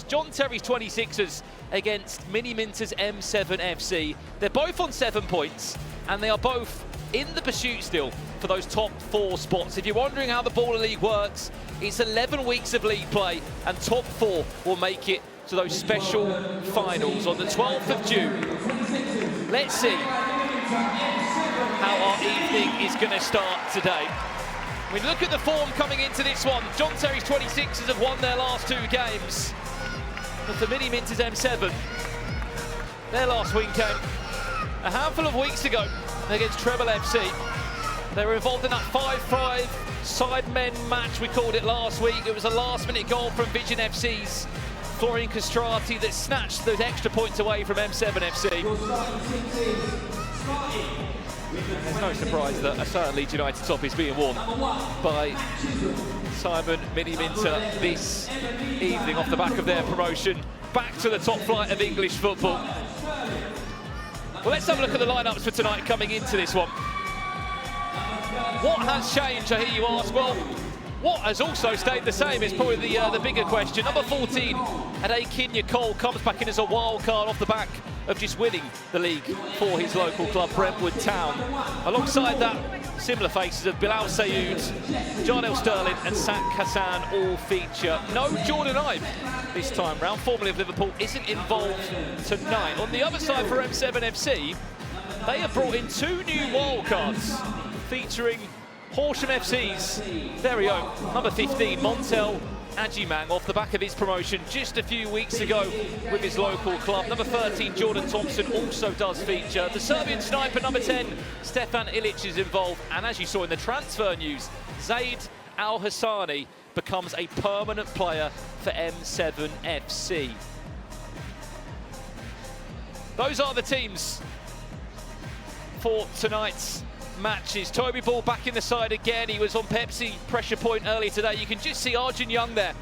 John Terry's 26ers against Miniminter's M7 FC. They're both on 7 points, and they are both in the pursuit still for those top 4 spots. If you're wondering how the Baller League works, it's 11 weeks of league play, and top 4 will make it to those special finals on the 12th of June. Let's see how our evening is going to start today. We look at the form coming into this one. John Terry's 26ers have won their last 2 games. But for Miniminter's M7, their last win came a handful of weeks ago against Treble FC. They were involved in that 5-5 Sidemen match, we called it last week. It was a last-minute goal from Vision FC's Florian Castrati that snatched those extra points away from M7 FC. There's no surprise that a certain Leeds United top is being worn by Sidemen Miniminter this evening off the back of their promotion back to the top flight of English football. Well, let's have a look at the lineups for tonight coming into this one. What has changed, I hear you ask? Well, what has also stayed the same is probably the bigger question. Number 14, Adekinya Cole, comes back in as a wild card off the back of just winning the league for his local club, Brentwood Town. Alongside that, similar faces of Bilal Sayoud, Jarnell Sterling and Sak Hassan all feature. No Jordan Ibe this time round, formerly of Liverpool, isn't involved tonight. On the other side for M7 FC, they have brought in 2 new wildcards, featuring Horsham FC's very own number 15, Montel Ajiman, off the back of his promotion just a few weeks ago with his local club. Number 13, Jordan Thompson, also does feature. The Serbian sniper, number 10, Stefan Ilic, is involved. And as you saw in the transfer news, Zaid Al-Hassani becomes a permanent player for M7 FC. Those are the teams for tonight's matches. Toby Ball back in the side again. He was on Pepsi pressure point earlier today. You can just see Arjun Young there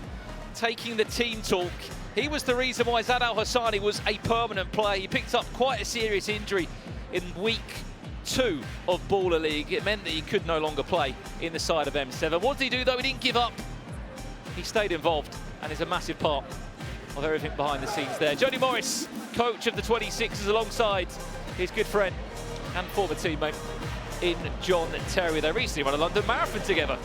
taking the team talk. He was the reason why Zaid Al-Hassani was a permanent player. He picked up quite a serious injury in week 2 of Baller League. It meant that he could no longer play in the side of M7. What did he do though? He didn't give up. He stayed involved and is a massive part of everything behind the scenes there. Jody Morris, coach of the 26ers, alongside his good friend and former teammate in John Terry. They recently ran a London Marathon together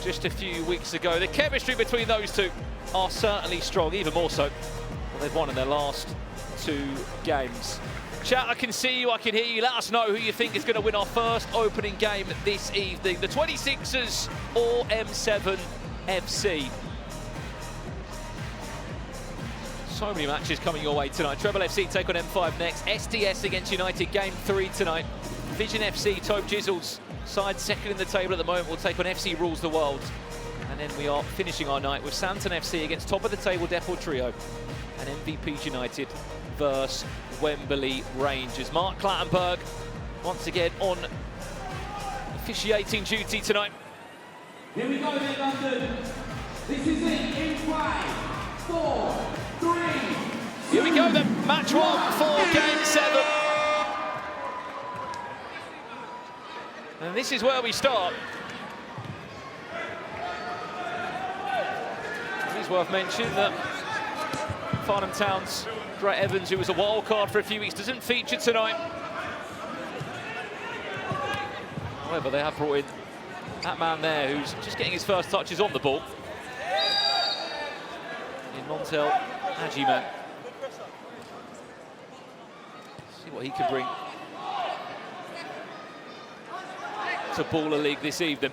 just a few weeks ago. The chemistry between those two are certainly strong, even more so. Well, they've won in their last 2 games. Chat, I can see you, I can hear you. Let us know who you think is going to win our first opening game this evening. The 26ers or M7 FC. So many matches coming your way tonight. Treble FC take on M5 next. SDS against United, game 3 tonight. Vision FC, Tobe Jizzles, side second in the table at the moment, will take on FC Rules the World. And then we are finishing our night with Santon FC against top of the table Depot Trio and MVPs United versus Wembley Rangers. Mark Clattenburg once again on officiating duty tonight. Here we go then, London. This is it in 5, 4, 3. Here we go then, match 1 for game 7. And this is where we start. It is worth mentioning that Farnham Town's Brett Evans, who was a wild card for a few weeks, doesn't feature tonight. However, they have brought in that man there who's just getting his first touches on the ball. In Montel Ajiman. See what he can bring to Baller League this evening.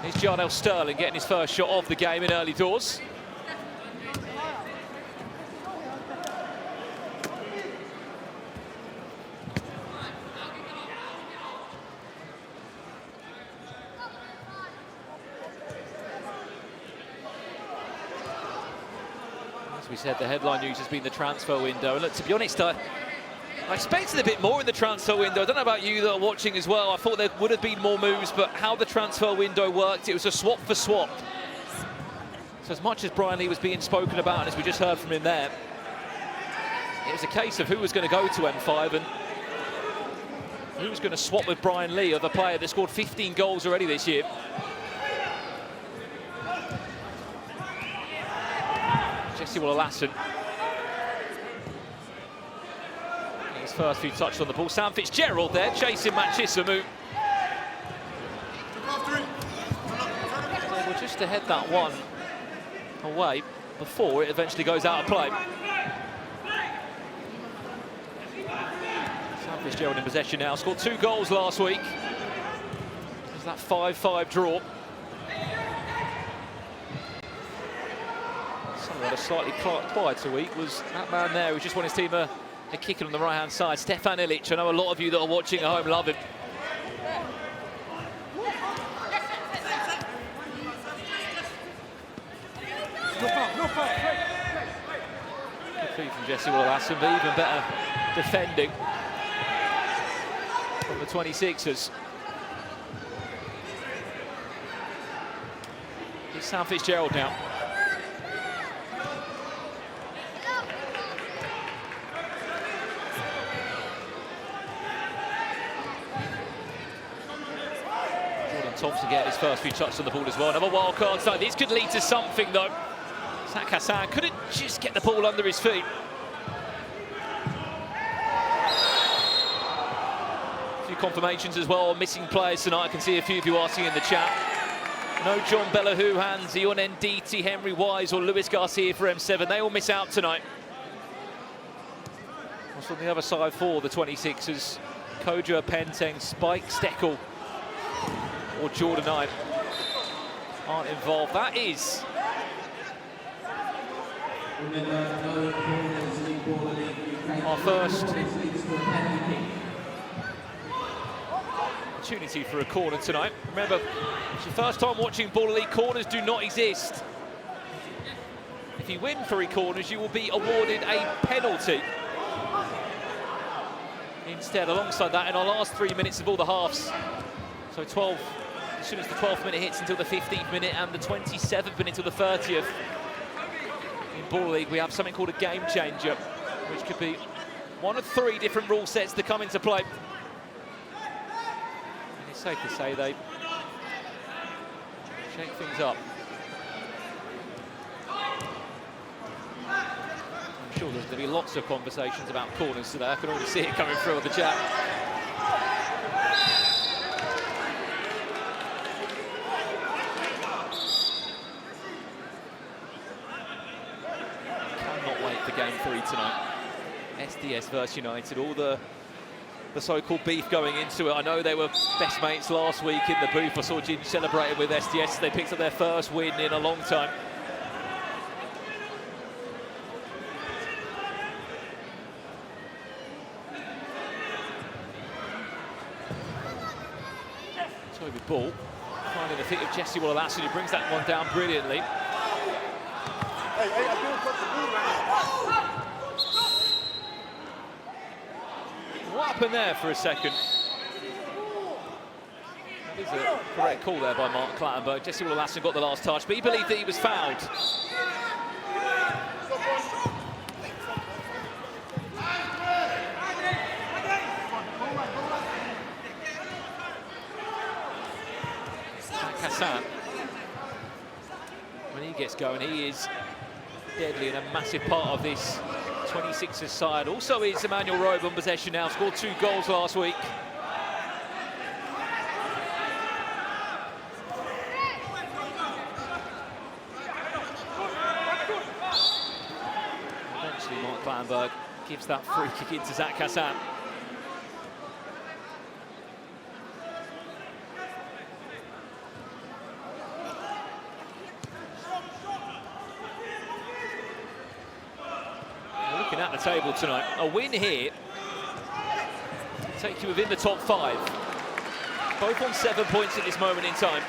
Here's Jarnell Sterling getting his first shot of the game in early doors. As we said, the headline news has been the transfer window. And look, to be honest, I expected a bit more in the transfer window. I don't know about you that are watching as well. I thought there would have been more moves, but how the transfer window worked, it was a swap for swap. So as much as Brian Lee was being spoken about, and as we just heard from him there, it was a case of who was going to go to M5 and who was going to swap with Brian Lee, of a player that scored 15 goals already this year. Jesse Wallace. His first few touches on the ball. Sam Fitzgerald there, chasing Matt Chisholm, who able just to head that one away before it eventually goes out of play. Sam Fitzgerald in possession now. Scored 2 goals last week. There's that 5-5 draw. Someone had a slightly quieter week was that man there who just won his team a kick on the right-hand side, Stefan Ilic. I know a lot of you that are watching at home love him. Good feed from Jesse Wallace, but even better defending from the 26ers. It's Sam Fitzgerald now. Thompson getting his first few touches on the ball as well. Another wild card side. This could lead to something though. Zach Hassan couldn't just get the ball under his feet. A few confirmations as well. Missing players tonight. I can see a few of you asking in the chat. No John Bellehu, Zion Nditi, Henry Wise or Luis Garcia for M7. They all miss out tonight. What's on the other side for the 26ers? Kojo Penteng, Spike Steckel or Jordan Knight aren't involved. That is our first opportunity for a corner tonight. Remember, it's your first time watching Baller League. Corners do not exist. If you win 3 corners, you will be awarded a penalty. Instead, alongside that, in our last 3 minutes of all the halves, so 12, as soon as the 12th minute hits until the 15th minute and the 27th minute until the 30th. In Baller League, we have something called a game changer, which could be one of 3 different rule sets to come into play. And it's safe to say they shake things up. I'm sure there's going to be lots of conversations about corners today. I can already see it coming through on the chat. Game 3 tonight. SDS versus United, all the so-called beef going into it. I know they were best mates last week in the booth. I saw Ginge celebrating with SDS. They picked up their first win in a long time. Toby Ball finding the feet of Jesse Wallace, and he brings that one down brilliantly. What happened there for a second? That is a correct call there by Mark Clattenburg. Jesse Wallace got the last touch, but he believed that he was fouled. Hassan, when he gets going, he is deadly and a massive part of this 26ers side. Also is Emmanuel Robe on possession now, scored 2 goals last week. Eventually Mark Clattenburg gives that free kick into Zach Hassan. At the table tonight, a win here take you within the top 5, both on 7 points at this moment in time.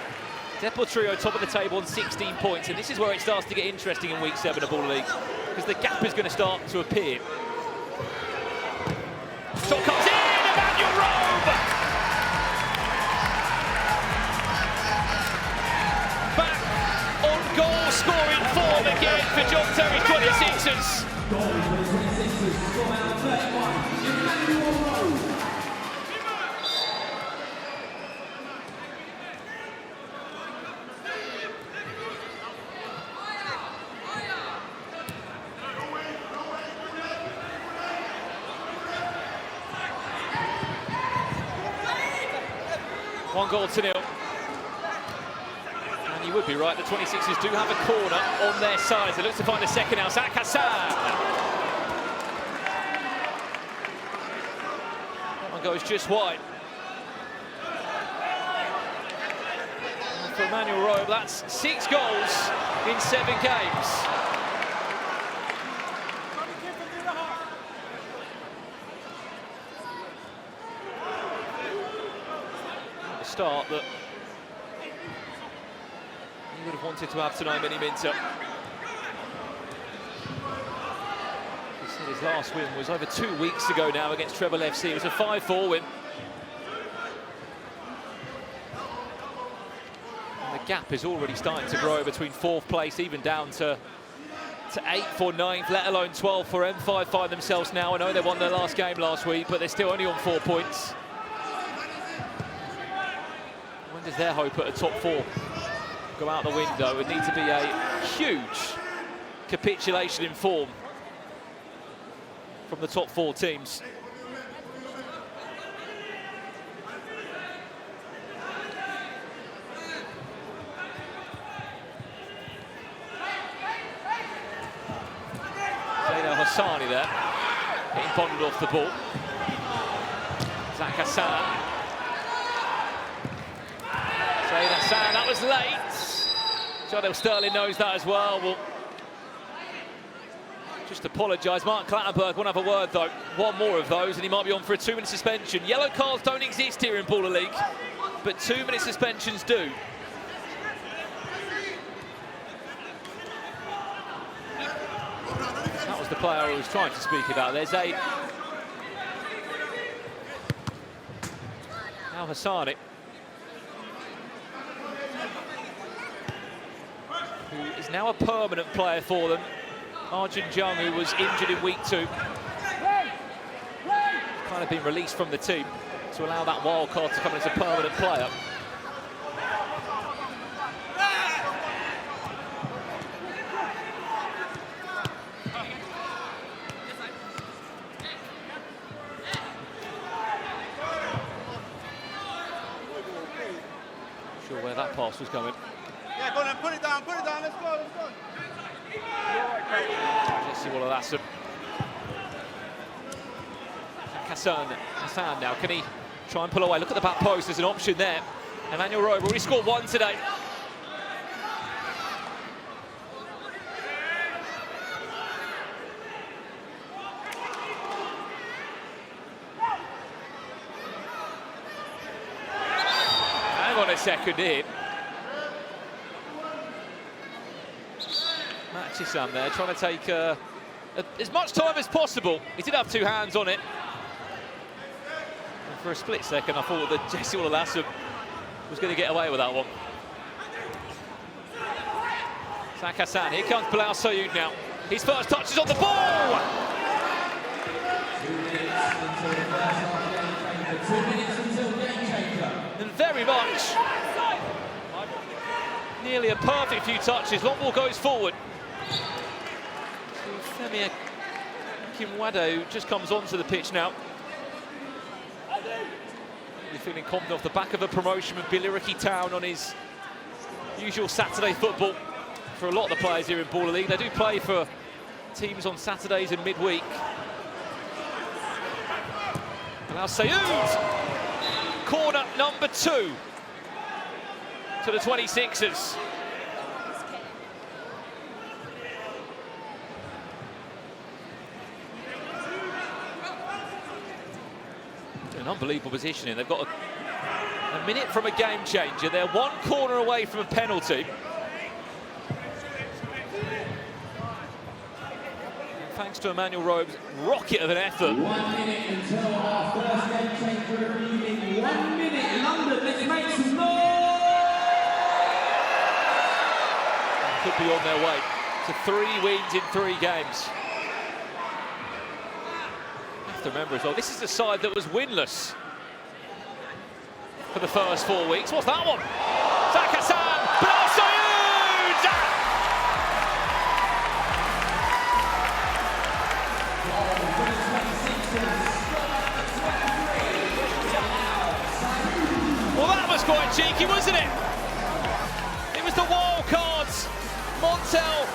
Depot Trio top of the table on 16 points, and this is where it starts to get interesting in week 7 of Baller League, because the gap is going to start to appear. Shot comes in, Emmanuel Robe! Back on goal scoring form again for John Terry's 26ers. 1-0. And you would be right, the 26ers do have a corner on their side. They look to find a second now. Zach Hassan. That one goes just wide. And for Emmanuel Rowe, that's 6 goals in 7 games. Start that he would have wanted to have tonight, Miniminter. He said his last win was over 2 weeks ago now against Treble FC. It was a 5-4 win. And the gap is already starting to grow between 4th place, even down to 8th for 9th, let alone 12th for M5 find themselves now. I know they won their last game last week, but they're still only on 4 points. When does their hope at a top 4 go out the window? It would need to be a huge capitulation in form from the top 4 teams. Zayda Hassani there, getting bonded off the ball. Zach Hassan. Hassan, that was late. Jardel Sterling knows that as well. Well, just apologise. Mark Clattenburg won't have a word though. One more of those and he might be on for a 2-minute suspension. Yellow cards don't exist here in Baller League, but 2-minute suspensions do. That was the player I was trying to speak about. There's a Al Hassani, who is now a permanent player for them. Arjun Jung, who was injured in week 2, kind of been released from the team to allow that wild card to come in as a permanent player. Not sure where that pass was going. Yeah, go on, put it down, let's go. Let's see what that's. Hassan now, can he try and pull away? Look at the back post, there's an option there. Emmanuel Rowe already scored 1 today. Hang on a second here. Matchisam there, trying to take as much time as possible. He did have 2 hands on it. And for a split second, I thought that Jesse Olalasum was going to get away with that one. Zach Hassan, here comes Bilal Sayoud now. His first touch is on the ball! 2 minutes until game changer. And very much, nearly a perfect few touches. Long ball goes forward. Femi Kimwado just comes onto the pitch now. You're feeling confident off the back of a promotion with Billericay Town on his usual Saturday football. For a lot of the players here in Baller League, they do play for teams on Saturdays and midweek. And now Sayoud, corner number 2 to the 26ers. An unbelievable positioning. They've got a minute from a game changer. They're 1 corner away from a penalty. Thanks to Emmanuel Rowe's rocket of an effort. 1 minute until our first game changer of the evening. 1 minute, London, let's make some noise! Could be on their way to 3 wins in 3 games. To remember as well, this is the side that was winless for the first 4 weeks. What's that one? Zach Hassan, Bilal Sayoud! Well, that was was quite cheeky, wasn't it? It was the wild cards. Montel,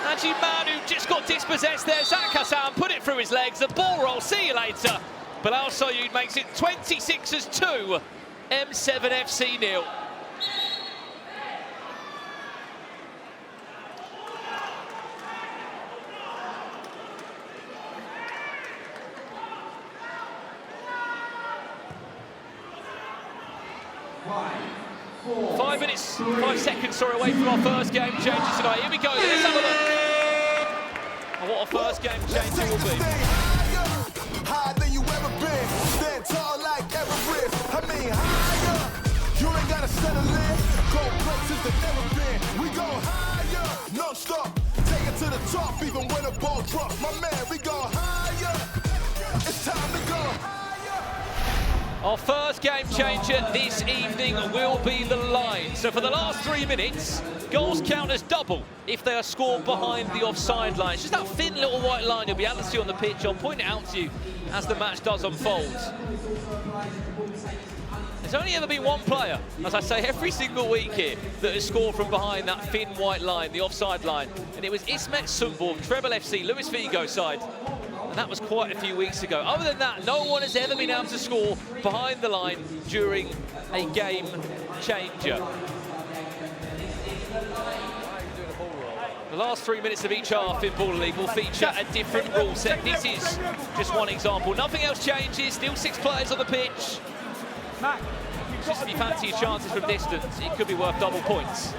Ajiman, who just got dispossessed there. Zach Hassan put it through his legs. The ball roll, see you later. Bilal Sayoud makes it 26-2, M7 FC 0. Five seconds away from our first game changes tonight. Here we go, let's have a look at what our first game changer will be. Higher than you ever been, stand tall like Everest. I mean higher, you ain't gotta settle in. Go places that never been. We go higher, no stop. Take it to the top, even when the ball drops. My man, we go higher. It's time to go higher. Our first game changer this evening will be the line. So for the last 3 minutes, goals count as double if they are scored behind the offside line. It's just that thin little white line you'll be able to see on the pitch. I'll point it out to you as the match does unfold. There's only ever been one player, as I say every single week here, that has scored from behind that thin white line, the offside line. And it was Ismet Sundborg, Treble FC, Luis Figo side. And that was quite a few weeks ago. Other than that, no one has ever been able to score behind the line during a game changer. The last 3 minutes of each half in Baller League will feature a different rule set. This is just one example. Nothing else changes, still 6 players on the pitch. Just if you fancy your chances from distance, it could be worth double points.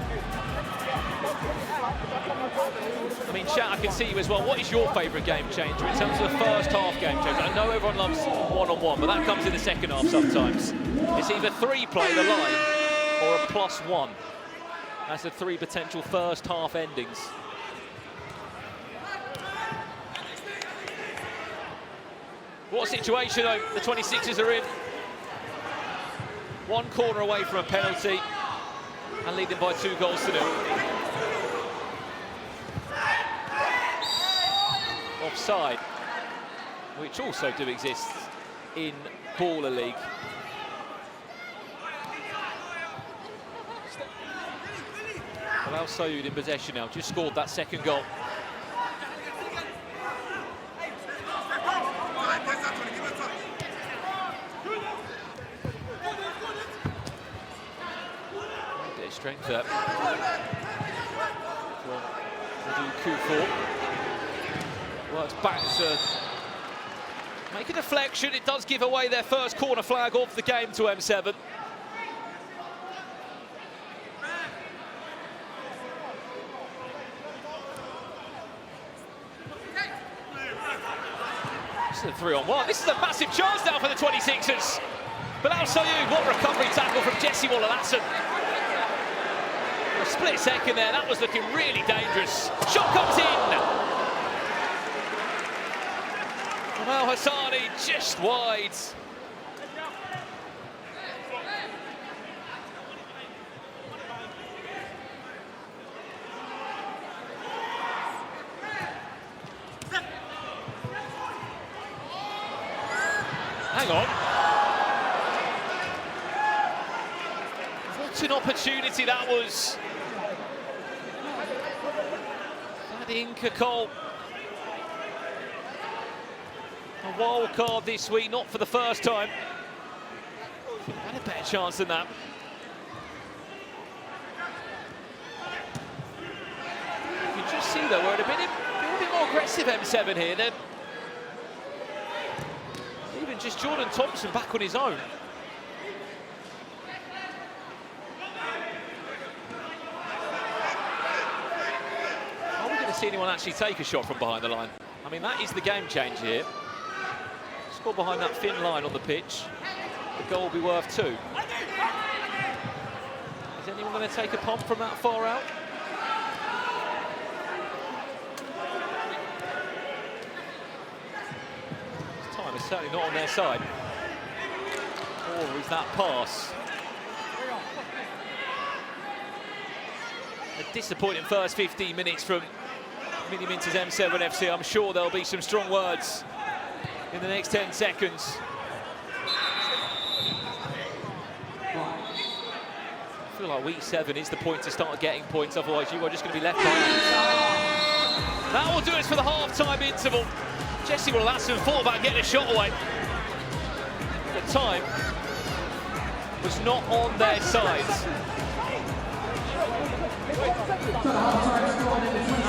I mean, chat, I can see you as well. What is your favourite game changer in terms of the first half game changer? I know everyone loves one-on-one, but that comes in the second half sometimes. It's either 3 play the line or a +1. That's the 3 potential first half endings. What a situation though the 26ers are in. 1 corner away from a penalty and leading by 2 goals to 0. Offside, which also do exist in Baller League. Bilal Sayoud in possession now, just scored that second goal. Bit of strength there. Kufor. Works back to make a deflection. It does give away their first corner flag of the game to M7. This is a 3-on-1. This is a massive chance now for the 26ers. Bilal Sayoud, what recovery tackle from Jesse Waller-Latson. For a split second there, that was looking really dangerous. Shot comes in. Well, Hassani just wide. Hang on. What an opportunity that was. That Inca Cole. A wild card this week, not for the first time. Had a better chance than that. You can just see though, we're a bit more aggressive M7 here. They're even just Jordan Thompson back on his own. Are we going to see anyone actually take a shot from behind the line? I mean, that is the game changer here. Score behind that thin line on the pitch. The goal will be worth 2. Is anyone going to take a pump from that far out? This time is certainly not on their side. Or is that pass? A disappointing first 15 minutes from Miniminter's M7 FC. I'm sure there'll be some strong words in the next 10 seconds. I feel like week 7 is the point to start getting points, otherwise you are just going to be left behind. That will do us for the half-time interval. Jesse will have thought about getting a shot away. The time was not on their side. At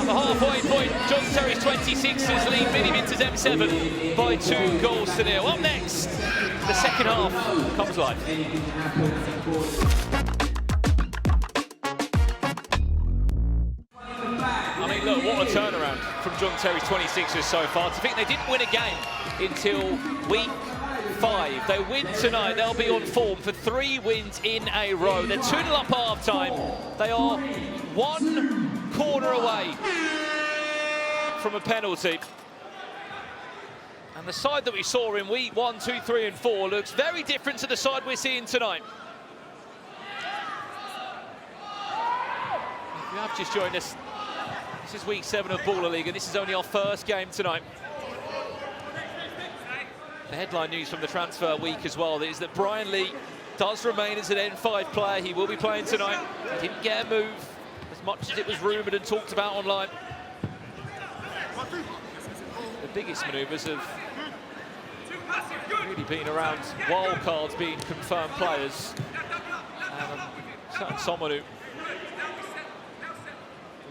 the halfway point, John Terry's 26ers lead Miniminter's M7 by 2 goals to 0. Up next, the second half comes live. I mean, look, what a turnaround from John Terry's 26ers so far. To think they didn't win a game until week 5. They win tonight, they'll be on form for 3 wins in a row. They're 2-0 up half-time. They are 1 corner away from a penalty. And the side that we saw in week 1, 2, 3 and 4 looks very different to the side we're seeing tonight. If you have just joined us, this is week 7 of Baller League and this is only our first game tonight. The headline news from the transfer week as well is that Brian Lee does remain as an N5 player. He will be playing tonight. He didn't get a move as much as it was rumoured and talked about online. The biggest manoeuvres have really been around wild cards being confirmed players. And someone who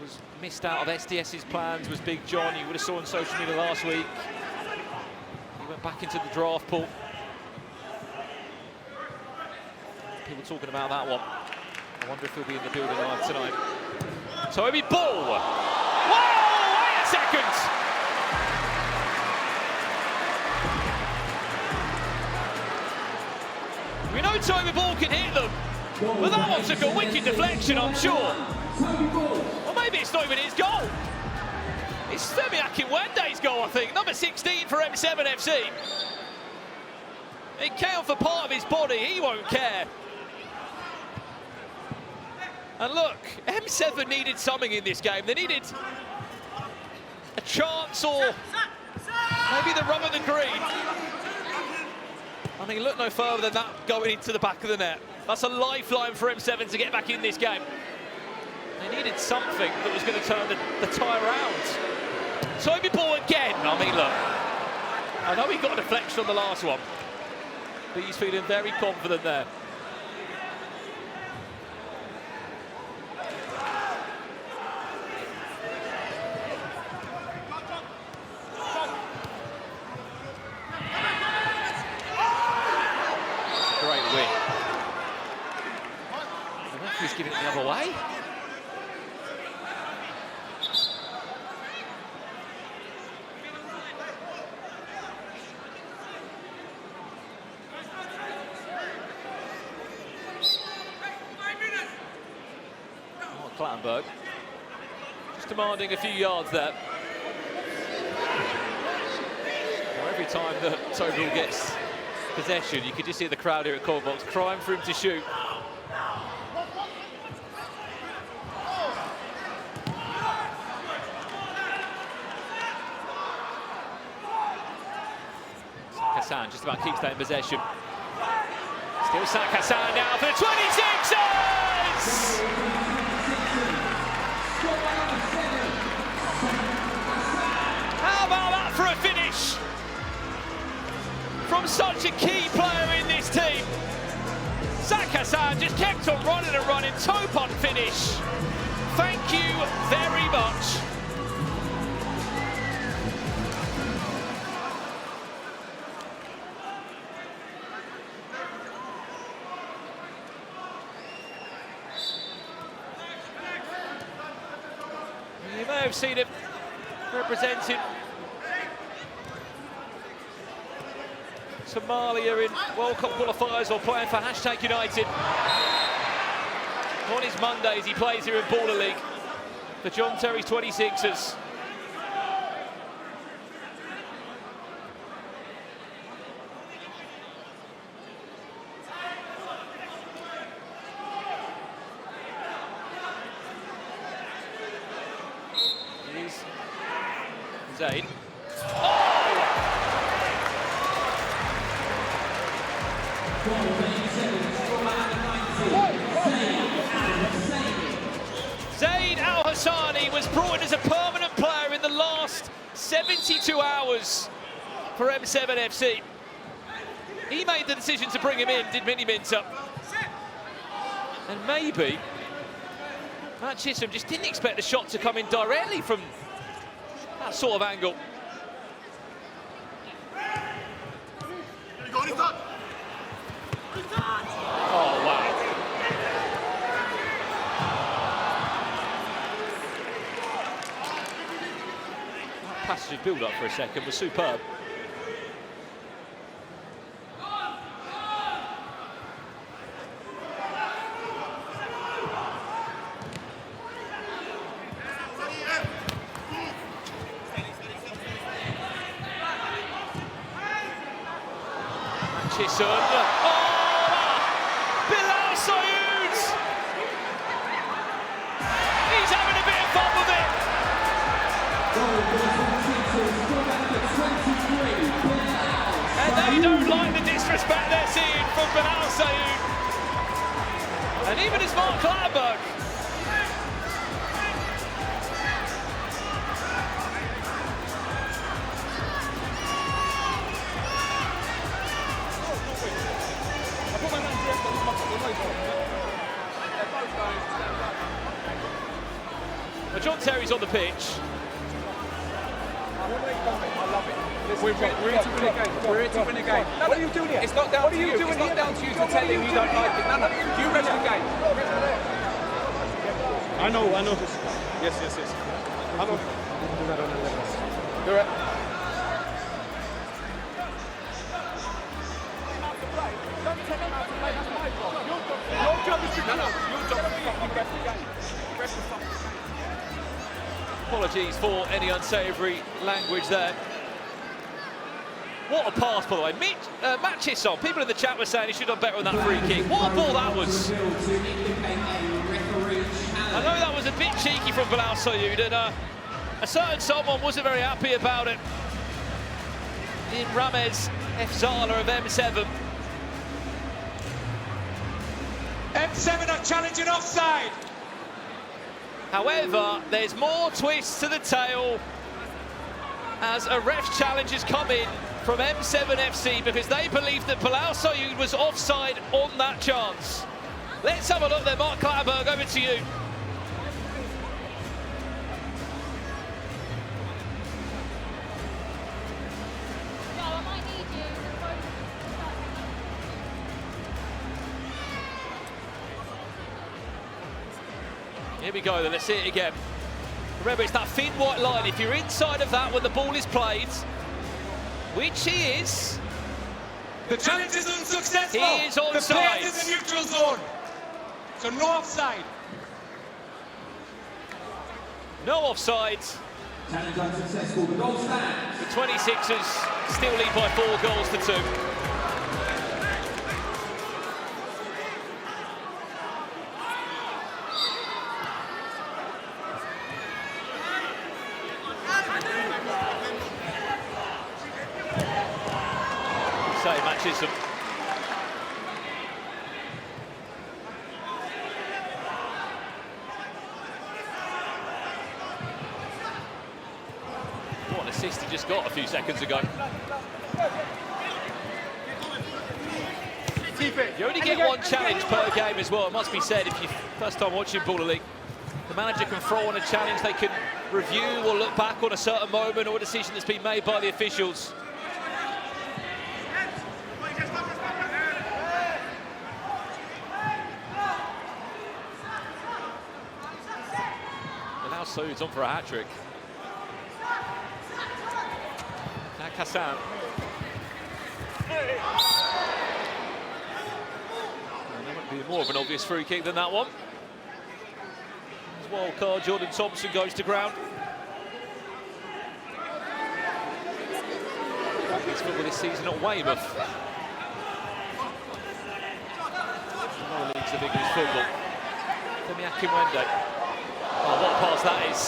was missed out of SDS's plans was Big John. You would have saw on social media last week. Went back into the draft pool. People talking about that one. I wonder if he'll be in the building live tonight. Toby Ball. Whoa, wait a second. We know Toby Ball can hit them, but that one took a wicked deflection, I'm sure. Or maybe it's not even his goal. It's Semiakin Wende's goal, I think. Number 16 for M7 FC. It came for part of his body. He won't care. And look, M7 needed something in this game. They needed a chance or maybe the run of the green. I mean, look no further than that going into the back of the net. That's a lifeline for M7 to get back in this game. They needed something that was going to turn the tie around. Toby Ball again. I mean, look, I know he got a deflection on the last one, but he's feeling very confident there. Great win. The referee's giving it the other way. Clattenburg just demanding a few yards there. Well, every time that Toby gets possession, you could just see the crowd here at Corner Box crying for him to shoot. Hassan just about keeps that in possession. Still Sak Hassan now for the 26ers! How about that for a finish from such a key player in this team? Sak Hassan just kept on running and running, toe punt finish. Thank you very much. You may have seen him representing Somalia in World Cup qualifiers or playing for #United. On his Mondays, he plays here in Baller League for John Terry's 26ers. Zaid. Hassani was brought in as a permanent player in the last 72 hours for M7 FC. He made the decision to bring him in, did Miniminter. And maybe Matt Chisholm just didn't expect the shot to come in directly from that sort of angle. Oh, wow. That passage build-up for a second was superb. Chisholm. Oh! Bilal Sayoud! He's having a bit of fun with it. And they don't like the disrespect they're seeing from Bilal Sayoud. And even as Mark Clattenburg. Well, John Terry's on the pitch. We're here to win a game. We're here to win a game. No, what are you doing here? It's not down to you. It's not down to you to tell him you don't like it. No, no. You rest the game. I know this. Yes. I know. Do it. Your job is to Your job is to rest the game. Rest the fucking game. Apologies for any unsavoury language there. What a pass, by the way. Matt Chisholm, people in the chat were saying he should have done better on that free kick. What a ball that was. I know that was a bit cheeky from Bilal Sayoud, and a certain someone wasn't very happy about it. In Ramez Efzala of M7. M7 are challenging offside. However, there's more twists to the tale as a ref's challenge has come in from M7 FC because they believe that Bilal Sayoud was offside on that chance. Let's have a look there. Mark Clattenburg, over to you. Here we go then, let's see it again. Remember, it's that thin white line. If you're inside of that when the ball is played, which he is. The challenge is unsuccessful. He is onside. The player is in the neutral zone. So no offside. No offside. Challenge unsuccessful. The goal stands. The 26ers still lead by 4 goals to 2. Save matches them. What an assist he just got a few seconds ago. You only get one challenge per game as well, it must be said, if you're first time watching Baller League. The manager can throw on a challenge, they can review or look back on a certain moment or a decision that's been made by the officials. Sayoud's on for a hat-trick. Now Kassan. And that might be more of an obvious free kick than that one. As wild card, Jordan Thompson goes to ground. He's football this season at Weymouth. Another league's the big English football. Femi Akinwende. Oh, what a pass that is.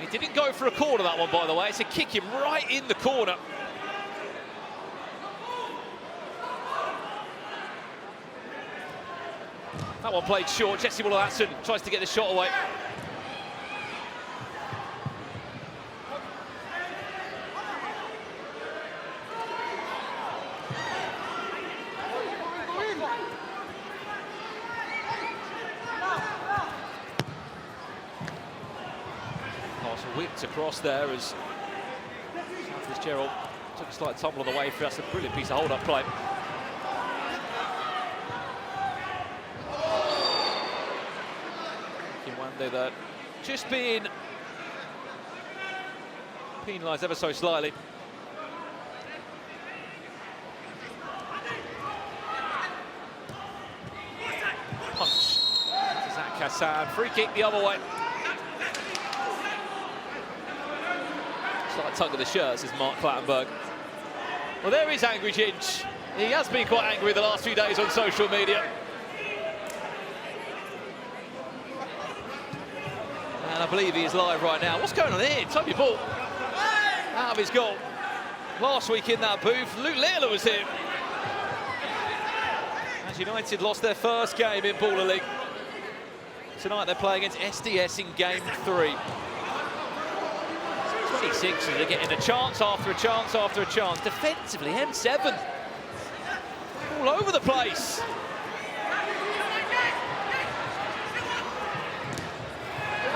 He didn't go for a corner, that one, by the way. It's a kick him right in the corner. That one played short. Jesse Wooler-Hatton tries to get the shot away. Pass whipped across there as Fitzgerald took a slight tumble on the way through. That's a brilliant piece of hold-up play. Kimwande there, just being penalised ever so slightly. Punch. Zach Hassan, free kick the other way. Slight tug of the shirt, says Mark Clattenburg. Well, there is Angry Ginge. He has been quite angry the last few days on social media. And I believe he is live right now. What's going on here? Toby Ball out of his goal. Last week in that booth, Luke Leela was here. As United lost their first game in Baller League. Tonight they're playing against SDS in game 3. 26ers are getting a chance after a chance after a chance. Defensively, M7 all over the place.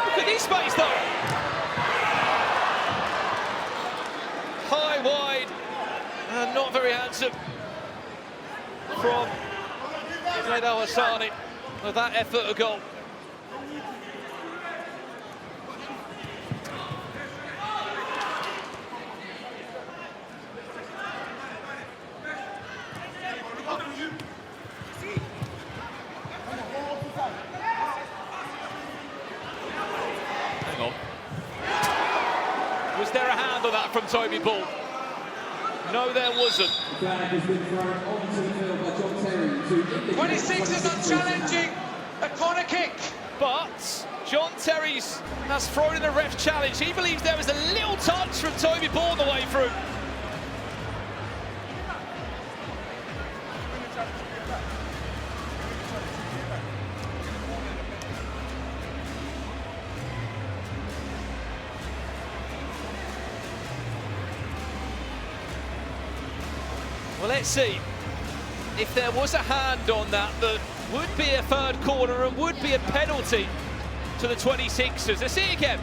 Look at this space though. High, wide, and not very handsome from Zaid Al-Hassani with that effort a goal. Was there a hand on that from Toby Ball? No, there wasn't. 26ers are challenging a corner kick. But John Terry's has thrown in a ref challenge. He believes there was a little touch from Toby Ball on the way through. Well, let's see if there was a hand on that would be a third corner and would be a penalty to the 26ers. Let's see it again.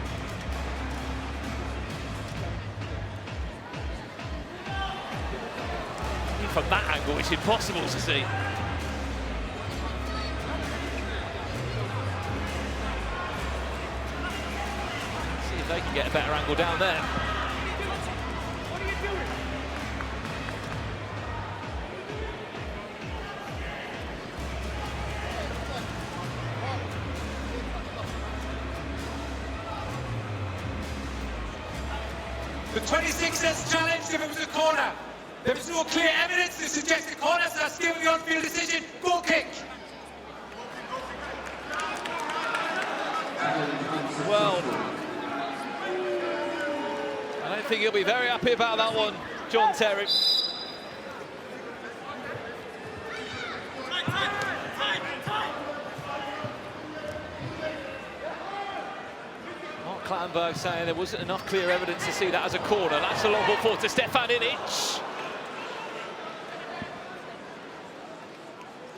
From that angle, it's impossible to see. See if they can get a better angle down there. The 26ers challenged if it was a corner. There was no clear evidence to suggest a corner, so that's given the on-field decision. Goal kick. Well, I don't think he'll be very happy about that one, John Terry. Mark Clattenburg saying there wasn't enough clear evidence to see that as a corner. That's a long ball forward to Stefan Ilic.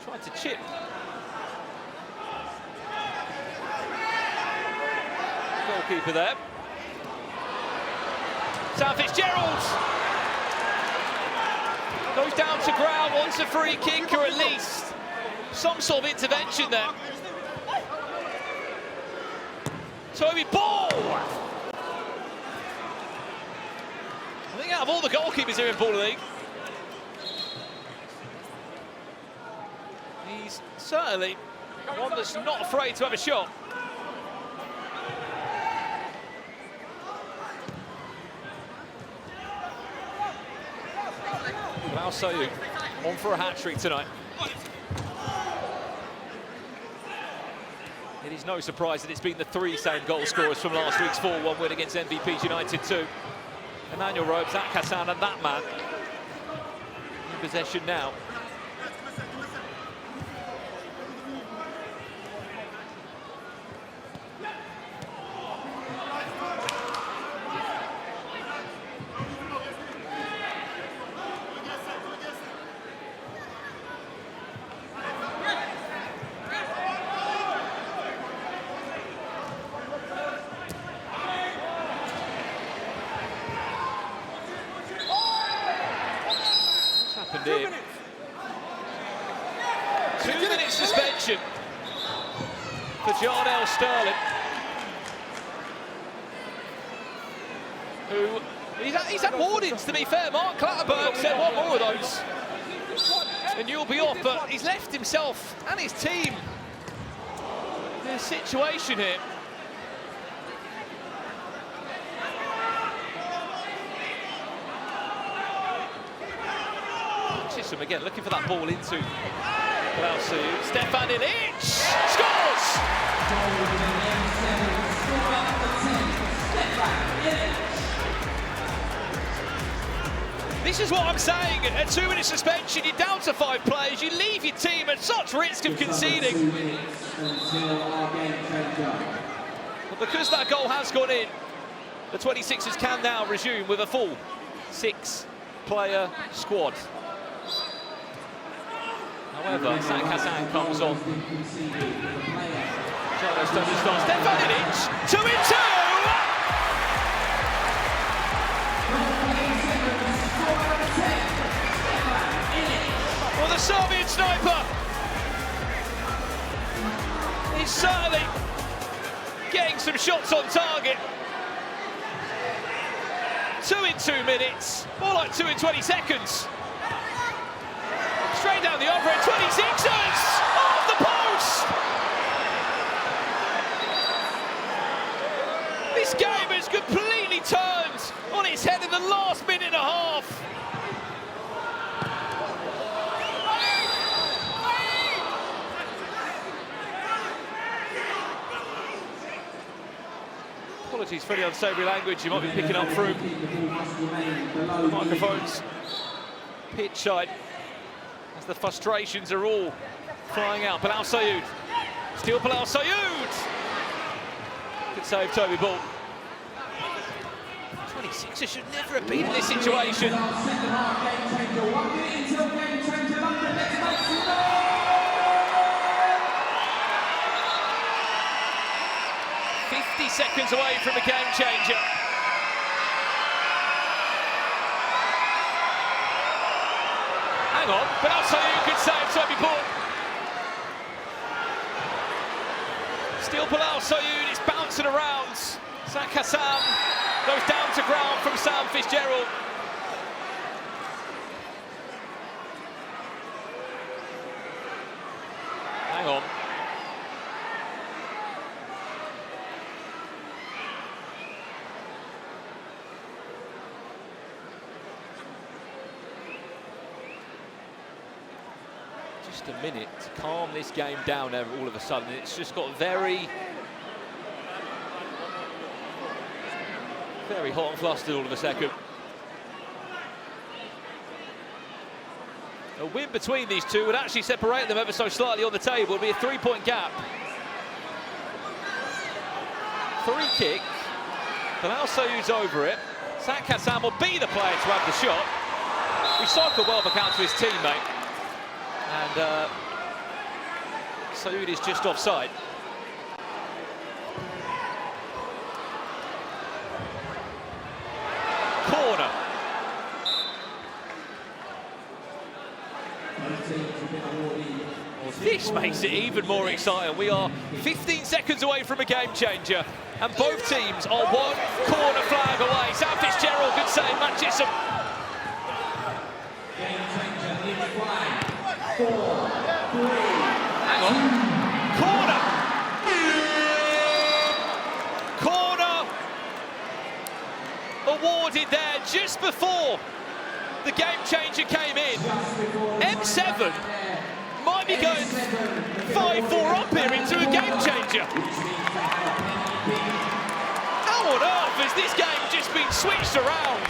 Tried to chip. Goalkeeper there. Sam Fitzgerald goes down to ground, wants a free kick or at least some sort of intervention there. Toby Ball! I think out of all the goalkeepers here in Baller League, he's certainly one that's not afraid to have a shot. Al Sayouk on for a hat-trick tonight. It is no surprise that it's been the three same goal scorers from last week's 4-1 win against MVPs United 2. Emmanuel Robes, Zach Hassan and that man in possession now. situation for Jarnell Sterling, who he's had warnings, to be fair. Mark Clatterberg said one more of those and you'll be off, but he's left himself and his team in a situation here. Chisholm again looking for that ball into Klausu. Stefan Ilic scores! This is what I'm saying. At 2 minute suspension, you're down to 5 players. You leave your team at such risk of conceding. But because that goal has gone in, the 26ers can now resume with a full 6-player squad. However, San Kazan comes on. Stefan Ilic, 2-in-2! Well, the Serbian sniper is certainly getting some shots on target. 2 in 2 minutes, more like 2 in 20 seconds. Straight down the other end, 26ers off the post. This game has completely turned on its head in the last minute and a half. Apologies for the unsavoury language you might be picking up through the microphones pitch side, as the frustrations are all flying out. Bilal Sayoud, still Bilal Sayoud! Good save, Toby Ball. 26ers should never have been in this situation. 50 seconds away from a game changer. Hang on, Bilal Sayoud could save Toby Ball. Still Bilal Sayoud is bouncing around. San Kassam goes down to ground from Sam Fitzgerald. Hang on. Just a minute to calm this game down all of a sudden. It's just got very hot and flustered all of a second. A win between these two would actually separate them ever so slightly on the table. It would be a 3-point gap. Free kick. Bilal Sayoud's over it. San Kassam will be the player to have the shot. Recycled well back out to his teammate. And Sayoud is just offside. Corner. Well, this makes it even more exciting. We are 15 seconds away from a game changer, and both teams are 1 corner flag away. Sam Fitzgerald could say Matt Chisholm. Hang on. Corner awarded there just before the game changer came in. M7 might be going 5-4 up here into a game changer. How on earth has this game just been switched around?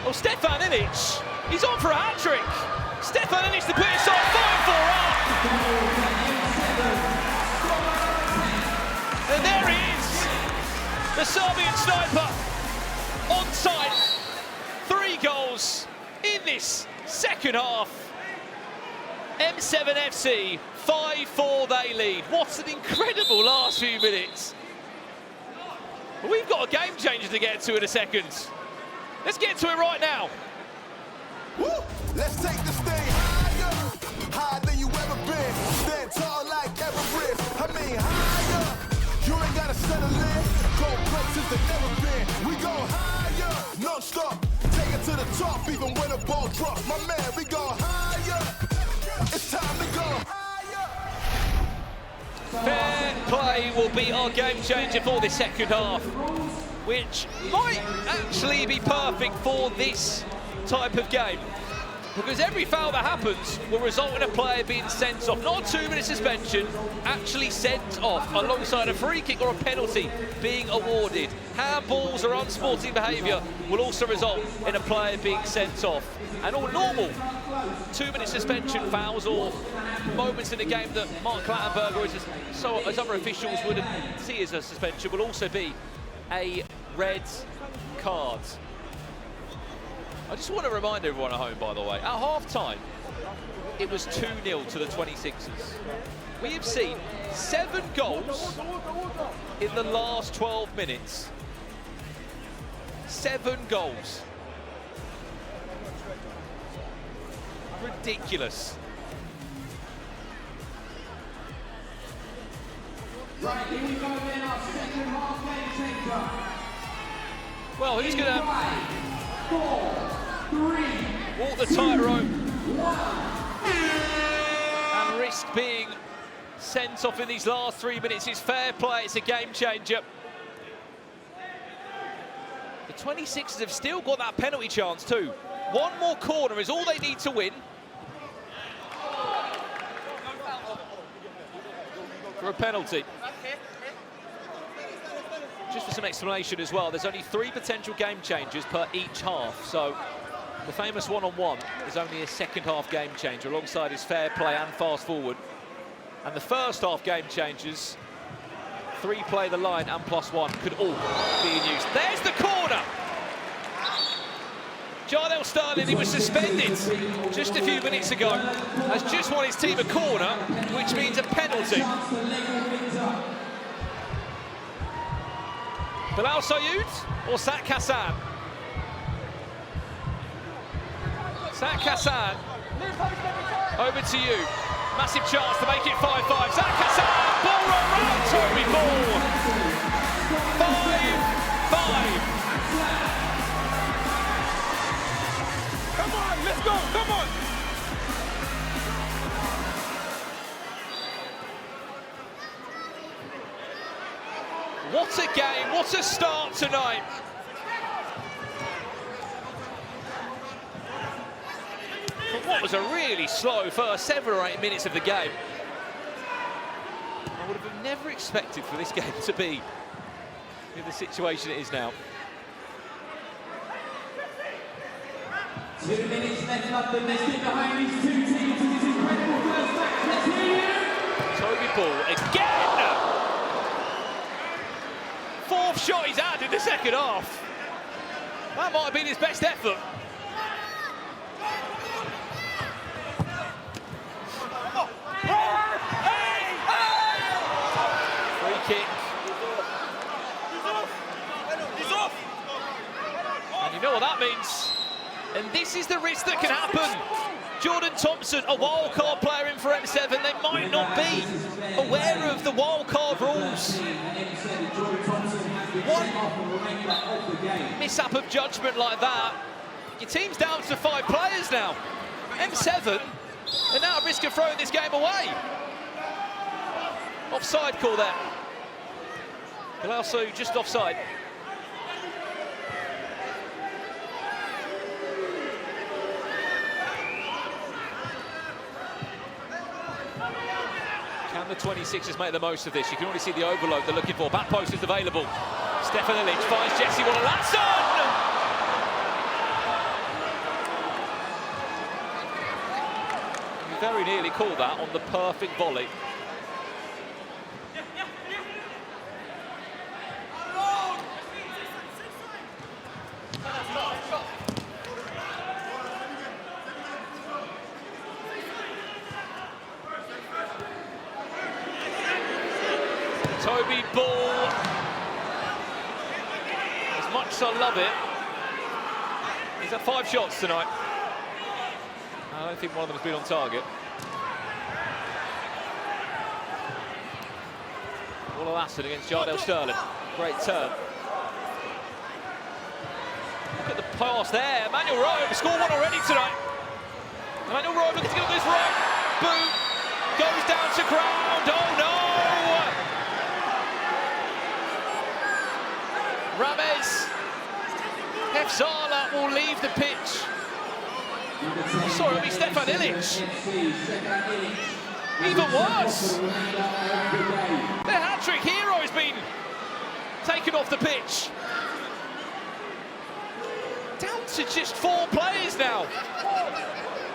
Well, Stefan Ilic, he's on for a hat-trick. Stefan Ilic to put his side 5-4 up. And there he is, the Serbian sniper, on site. 3 goals in this second half. M7 FC, 5-4 they lead. What an incredible last few minutes. We've got a game changer to get to in a second. Let's get to it right now. Woo! Let's take the stage higher. rough, my man, we go higher. It's time to go higher. Fair play will be our game changer for this second half, which might actually be perfect for this type of game. Because every foul that happens will result in a player being sent off. Not a 2-minute suspension, actually sent off, alongside a free kick or a penalty being awarded. Handballs or unsporting behaviour will also result in a player being sent off. And all normal 2-minute suspension fouls or moments in the game that Mark Clattenburg or as other officials would see as a suspension will also be a red card. I just want to remind everyone at home, by the way, at half-time, it was 2-0 to the 26ers. We have seen 7 goals in the last 12 minutes. 7 goals. Ridiculous. Right, here we go then, our second half game changer. Well, who's going to 4, 3, walk the tightrope and risk being sent off in these last 3 minutes? It's fair play, it's a game changer. The 26ers have still got that penalty chance too. One more corner is all they need to win. For a penalty. Just for some explanation as well, there's only 3 potential game changers per each half, so the famous one-on-one is only a second half game changer alongside his fair play and fast forward. And the first half game changers, 3 play the line and +1, could all be in use. There's the corner! Jardel Sterling, he was suspended just a few minutes ago, has just won his team a corner, which means a penalty. Bilal Sayoud or Sak Hassan? Sak Hassan, over to you. Massive chance to make it 5-5. Sak Hassan, ball around Toby Ball. 5-5. Come on, let's go, come on. What a game, what a start tonight. From what was a really slow first 7 or 8 minutes of the game. I would have never expected for this game to be in the situation it is now. 2 minutes left up, the message behind these 2 teams in this incredible first match. Let's hear you! Toby Ball again! 4th shot he's had in the second half. That might have been his best effort. Free kick. He's off. And you know what that means. And this is the risk that can happen. Jordan Thompson, a wildcard player in for M7. They might not be aware of the wildcard rules. One mishap of judgment like that, your team's down to 5 players now. M7 are now at risk of throwing this game away. Offside call there. Bilal Sayoud just offside. Can the 26ers make the most of this? You can already see the overload they're looking for. Back post is available. Stefan Ilic finds Jesse Wallace-Lasson! He very nearly called that on the perfect volley. Toby Ball, as much as I love it, he's had 5 shots tonight. I don't think one of them has been on target. Wallace-Lasson against Jardel Sterling. Great turn. Look at the pass there. Emmanuel Rome scored 1 already tonight. Emmanuel Roy looking to go this right. Boom. Goes down to ground. Oh no! Rames Hefzala will leave the pitch. Sorry, it'll be Stefan Ilic. Even worse. Their hat-trick hero has been taken off the pitch. Down to just 4 players now.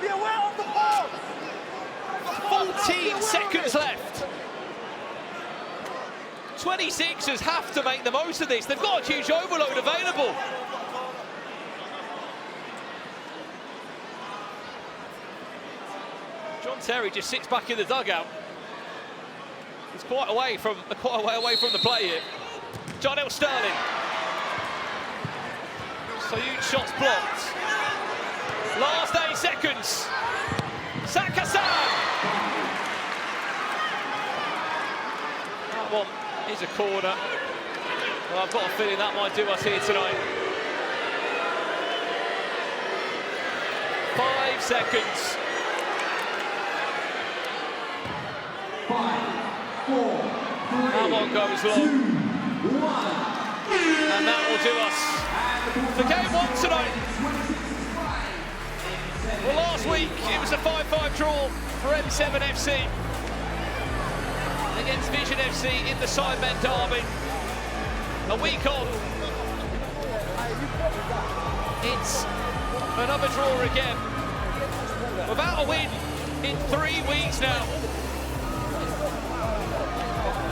Be aware of the ball. 14 seconds left. 26ers have to make the most of this. They've got a huge overload available. John Terry just sits back in the dugout. He's quite a way away from the play here. John L. Sterling. So huge shots blocked. Last 8 seconds. Zach Hassan. That one is a corner. Well, I've got a feeling that might do us here tonight. 5 seconds. 5, 4, 3, That one goes long. 2, 1. And that will do us for game 1 tonight. Well, last week it was a 5-5 draw for M7 FC against Vision FC in the Sidemen derby. A week on, it's another draw again. Without a win in 3 weeks now.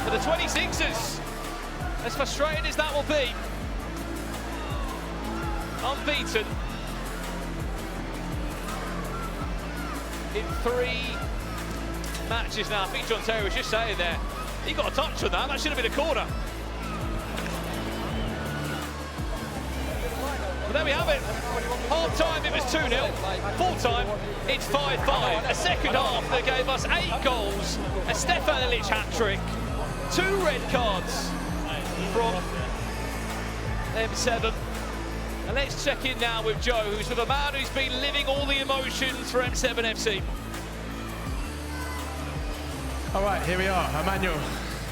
For the 26ers, as frustrating as that will be, unbeaten in 3 matches now. I think John Terry was just saying there, he got a touch on that should have been a corner. But there we have it. Half time it was 2-0, full time it's 5-5. A second half that gave us 8 goals, a Stefan Ilic hat-trick, 2 red cards from M7. And let's check in now with Joe, who's with a man who's been living all the emotions for M7 FC. All right, here we are. Emmanuel,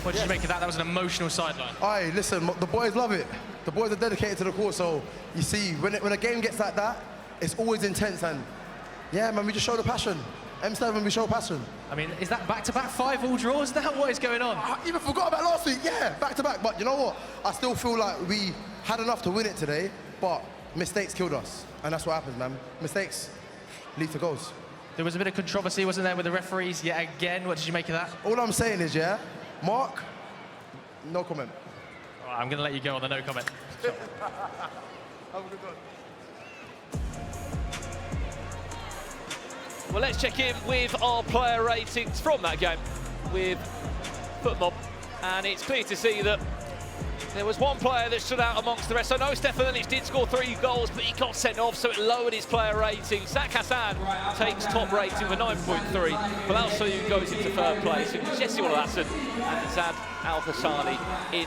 what did you make of that? That was an emotional sideline. Aye, listen, the boys love it. The boys are dedicated to the cause, so you see, when a game gets like that, it's always intense, and yeah, man, we just show the passion. M7, we show passion. I mean, is that back-to-back 5-all draws now? What is going on? I even forgot about last week, yeah, back-to-back, but you know what? I still feel like we had enough to win it today, but mistakes killed us, and that's what happens, man. Mistakes lead to goals. There was a bit of controversy, wasn't there, with the referees yet again? What did you make of that? All I'm saying is, yeah, Mark, no comment. All right, I'm going to let you go on the no comment. Have a good one. Well, let's check in with our player ratings from that game with FootMob, and it's clear to see that there was one player that stood out amongst the rest. I know Stefan Ilic did score 3 goals, but he got sent off, so it lowered his player rating. Zach Hassan takes top rating with 9.3. Bilal Soyun goes into 3rd place, and Jesse Olalasson and Zad Al-Hassani in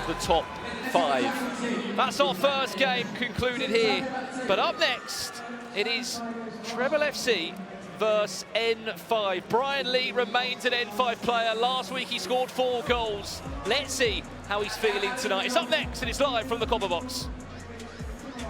the top 5. That's our first game concluded here. But up next, it is Treble FC versus N5. Brian Lee remains an N5 player. Last week he scored 4 goals. Let's see how he's feeling tonight. It's up next and it's live from the Copper Box.